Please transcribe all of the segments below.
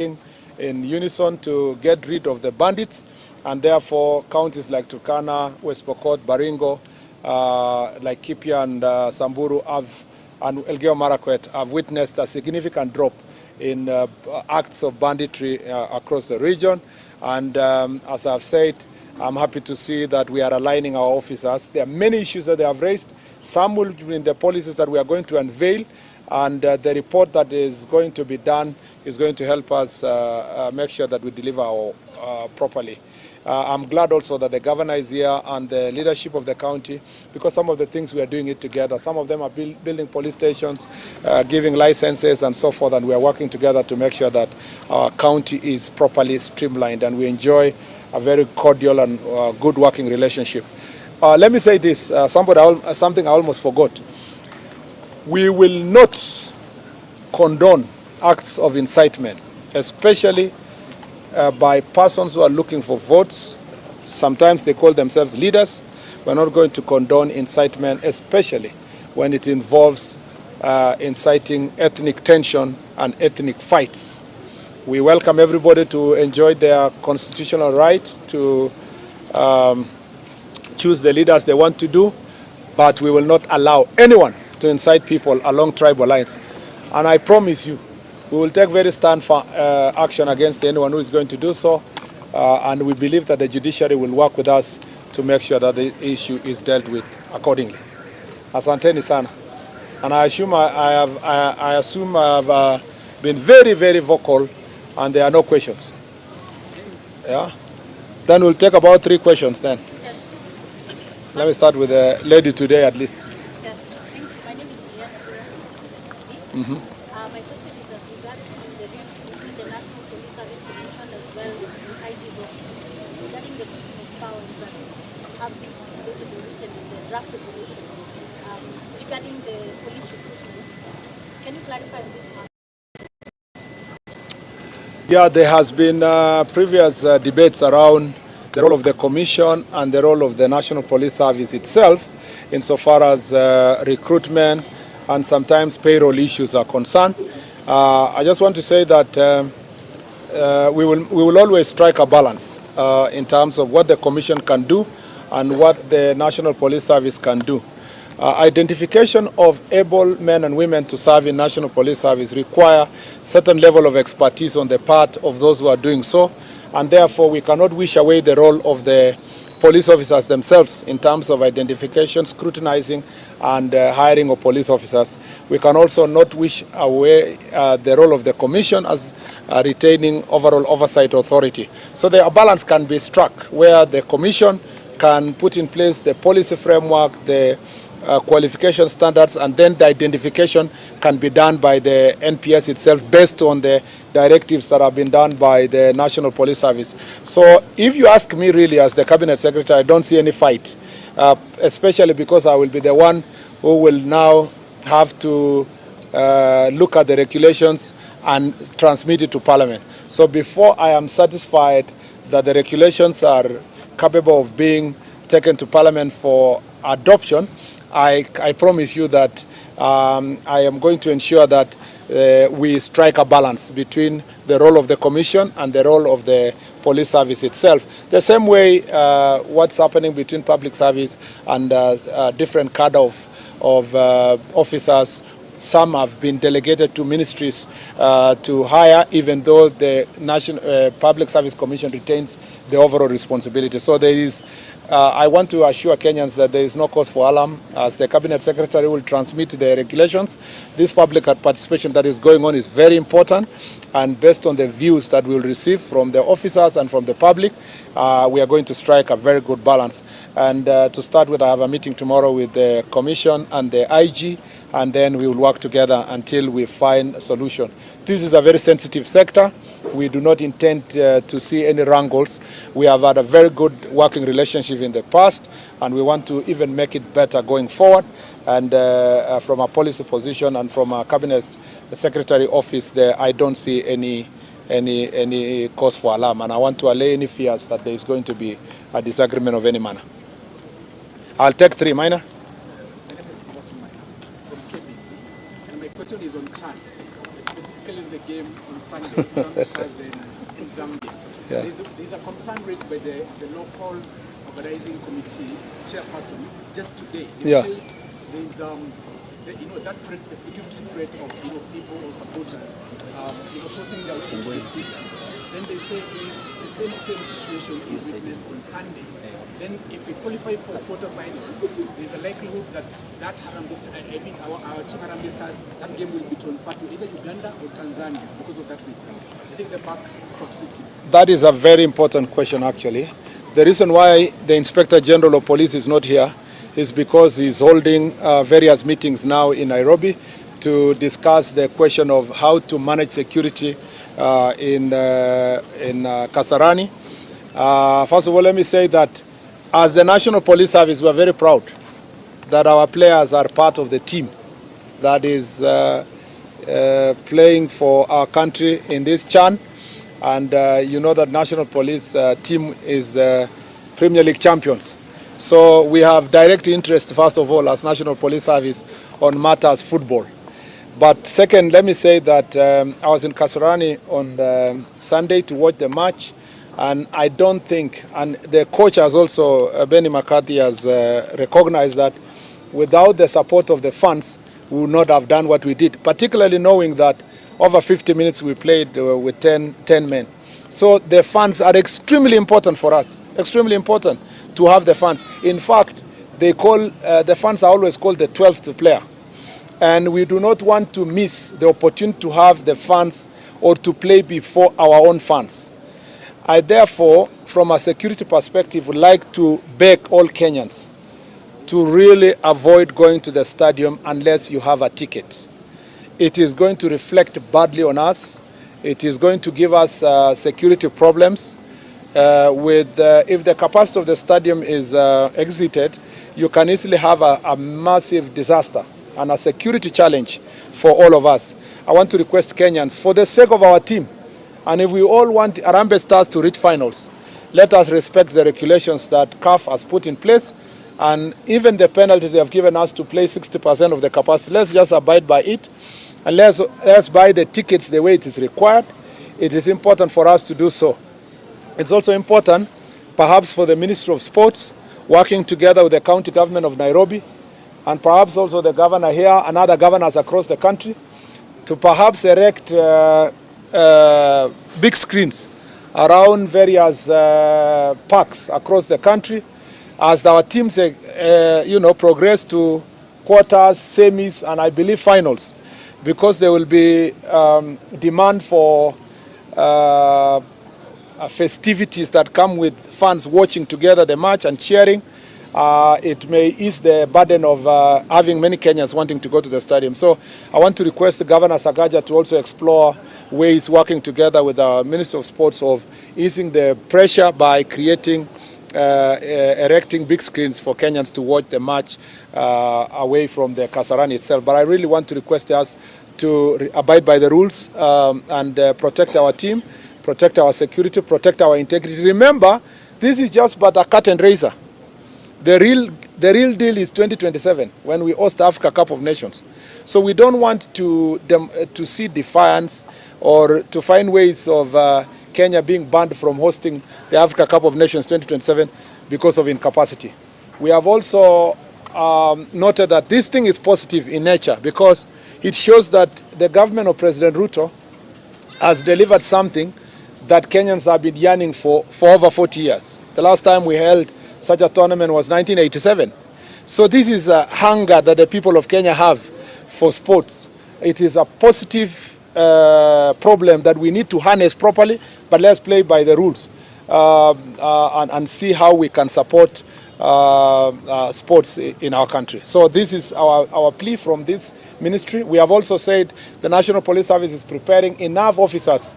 in unison to get rid of the bandits, and therefore counties like Turkana, West Pokot, Baringo, like Kipia and Samburu and Elgeyo Marakwet have witnessed a significant drop in acts of banditry across the region. And as I've said, I'm happy to see that we are aligning our officers. There are many issues that they have raised. Some will be in the policies that we are going to unveil, and the report that is going to be done is going to help us make sure that we deliver properly. I'm glad also that the governor is here and the leadership of the county, because some of the things we are doing it together. Some of them are building police stations, giving licenses and so forth, and we are working together to make sure that our county is properly streamlined and we enjoy a very cordial and good working relationship. Let me say this, something I almost forgot. We will not condone acts of incitement, especially by persons who are looking for votes. Sometimes they call themselves leaders. We're not going to condone incitement, especially when it involves inciting ethnic tension and ethnic fights. We welcome everybody to enjoy their constitutional right to choose the leaders they want to do, but we will not allow anyone to incite people along tribal lines. And I promise you, we will take very stern action against anyone who is going to do so, and we believe that the judiciary will work with us to make sure that the issue is dealt with accordingly. Asanteni sana. And I assume I have been very, very vocal, and there are no questions. Yeah? Then we'll take about 3 questions then. Yes. Let me start with the lady today at least. Yes, thank you. My name is citizenTV. My question is as regards to the rift between the National Police Service Commission as well as the IG's office regarding the sweeping of powers that have been stipulated or written in the draft regulation regarding the police recruitment. Can you clarify this one? Yeah, there has been previous debates around the role of the Commission and the role of the National Police Service itself insofar as recruitment and sometimes payroll issues are concerned. I just want to say that we will always strike a balance in terms of what the Commission can do and what the National Police Service can do. Identification of able men and women to serve in National Police Service require certain level of expertise on the part of those who are doing so, and therefore we cannot wish away the role of the police officers themselves in terms of identification, scrutinizing, and hiring of police officers. We can also not wish away the role of the Commission as retaining overall oversight authority. So the balance can be struck where the Commission can put in place the policy framework, the qualification standards, and then the identification can be done by the NPS itself based on the directives that have been done by the National Police Service. So if you ask me really as the Cabinet Secretary, I don't see any fight, especially because I will be the one who will now have to look at the regulations and transmit it to Parliament. So before I am satisfied that the regulations are capable of being taken to Parliament for adoption, I promise you that I am going to ensure that we strike a balance between the role of the Commission and the role of the police service itself. The same way what's happening between public service and different cadre of officers. Some have been delegated to ministries to hire, even though the National Public Service Commission retains the overall responsibility. So there is, I want to assure Kenyans that there is no cause for alarm. As the Cabinet Secretary will transmit the regulations, this public participation that is going on is very important, and based on the views that we will receive from the officers and from the public, we are going to strike a very good balance. And to start with, I have a meeting tomorrow with the Commission and the IG, and then we will work together until we find a solution. This is a very sensitive sector. We do not intend to see any wrangles. We have had a very good working relationship in the past, and we want to even make it better going forward. And from a policy position and from a Cabinet Secretary office, I don't see any cause for alarm, and I want to allay any fears that there is going to be a disagreement of any manner. I'll take 3 minor. My question is on child, specifically particularly in the game on Sunday, in Zambia. Yeah. There's a concern raised by the local organizing committee chairperson just today. They Yeah. say there's that threat, the security threat of people or supporters forcing their way into the stadium. Then they say if the same situation is witnessed on Sunday, then if we qualify for quarterfinals, there's a likelihood that our team Harambee Stars, that game will be transferred to either Uganda or Tanzania because of that risk. I think the back stops with you. That is a very important question, actually. The reason why the Inspector General of Police is not here is because he's holding various meetings now in Nairobi to discuss the question of how to manage security in Kasarani. First of all, let me say that as the National Police Service, we are very proud that our players are part of the team that is playing for our country in this CHAN. And you know that National Police team is Premier League champions. So we have direct interest, first of all, as National Police Service on matters football. But second, let me say that I was in Kasarani on Sunday to watch the match. And I don't think, and the coach has also, Benny McCarthy has recognized that without the support of the fans, we would not have done what we did, particularly knowing that over 50 minutes we played with 10 men. So the fans are extremely important for us, extremely important to have the fans. In fact, they call the fans are always called the 12th player. And we do not want to miss the opportunity to have the fans or to play before our own fans. I therefore, from a security perspective, would like to beg all Kenyans to really avoid going to the stadium unless you have a ticket. It is going to reflect badly on us. It is going to give us security problems. If the capacity of the stadium is exited, you can easily have a massive disaster and a security challenge for all of us. I want to request Kenyans, for the sake of our team, and if we all want Harambee Stars to reach finals, let us respect the regulations that CAF has put in place, and even the penalties they have given us to play 60% of the capacity. Let's just abide by it, and let's buy the tickets the way it is required. It is important for us to do so. It's also important, perhaps, for the Ministry of Sports, working together with the county government of Nairobi, and perhaps also the governor here and other governors across the country, to perhaps erect big screens around various parks across the country as our teams progress to quarters, semis, and I believe finals, because there will be demand for festivities that come with fans watching together the match and cheering. It may ease the burden of having many Kenyans wanting to go to the stadium. So I want to request Governor Sakaja to also explore ways, working together with our Minister of Sports, of easing the pressure by creating, erecting big screens for Kenyans to watch the match away from the Kasarani itself. But I really want to request us to abide by the rules and protect our team, protect our security, protect our integrity. Remember, this is just but a curtain raiser. The real deal is 2027, when we host the Africa Cup of Nations. So we don't want to see defiance or to find ways of Kenya being banned from hosting the Africa Cup of Nations 2027 because of incapacity. We have also noted that this thing is positive in nature, because it shows that the government of President Ruto has delivered something that Kenyans have been yearning for over 40 years. The last time we held such a tournament was 1987. So this is a hunger that the people of Kenya have for sports. It is a positive problem that we need to harness properly, but let's play by the rules and see how we can support sports in our country. So this is our plea from this ministry. We have also said the National Police Service is preparing enough officers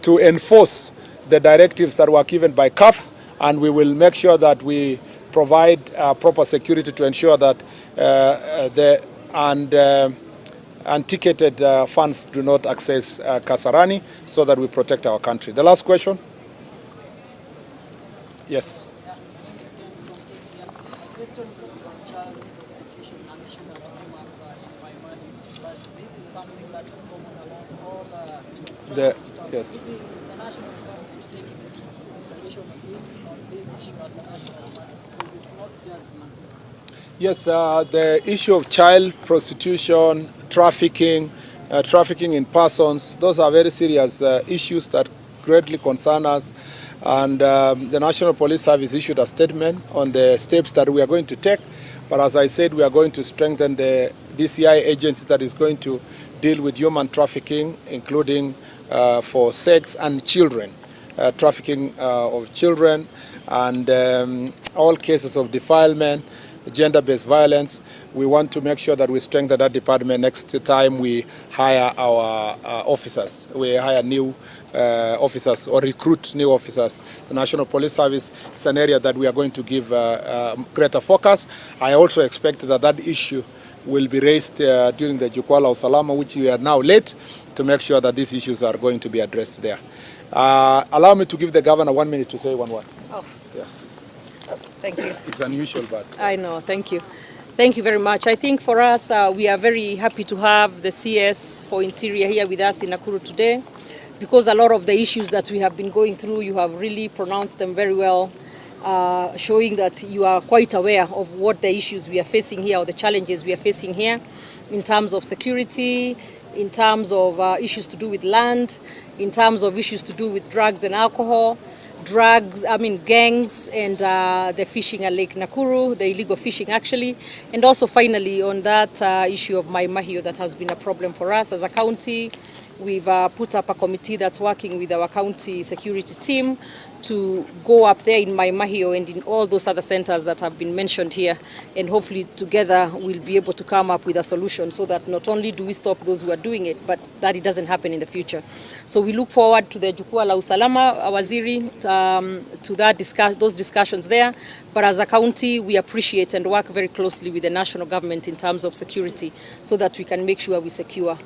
to enforce the directives that were given by CAF, and we will make sure that we provide proper security to ensure that the unticketed funds do not access Kasarani, so that we protect our country. The last question? Yes. But this is something that is common among all The, yes. Yes, the issue of child prostitution, trafficking, trafficking in persons, those are very serious issues that greatly concern us. And the National Police Service issued a statement on the steps that we are going to take. But as I said, we are going to strengthen the DCI agency that is going to deal with human trafficking, including for sex and children, trafficking of children, and all cases of defilement, gender-based violence. We want to make sure that we strengthen that department next time we hire our officers. We hire new officers or recruit new officers. The National Police Service is an area that we are going to give greater focus. I also expect that that issue will be raised during the Jukwaa la Usalama, which we are now late, to make sure that these issues are going to be addressed there. Allow me to give the governor 1 minute to say one word. Oh. Yeah. Thank you. It's unusual, but... I know, thank you. Thank you very much. I think for us, we are very happy to have the CS for Interior here with us in Nakuru today, because a lot of the issues that we have been going through, you have really pronounced them very well, showing that you are quite aware of what the issues we are facing here, or the challenges we are facing here, in terms of security, in terms of issues to do with land, in terms of issues to do with drugs and alcohol, gangs, and the fishing at Lake Nakuru, the illegal fishing actually, and also finally on that issue of Mai Mahiu that has been a problem for us as a county. We've put up a committee that's working with our county security team to go up there in Mai Mahiu and in all those other centers that have been mentioned here, and hopefully together we'll be able to come up with a solution so that not only do we stop those who are doing it, but that it doesn't happen in the future. So we look forward to the Jukwaa la Usalama, Waziri, to those discussions there. But as a county, we appreciate and work very closely with the national government in terms of security so that we can make sure we secure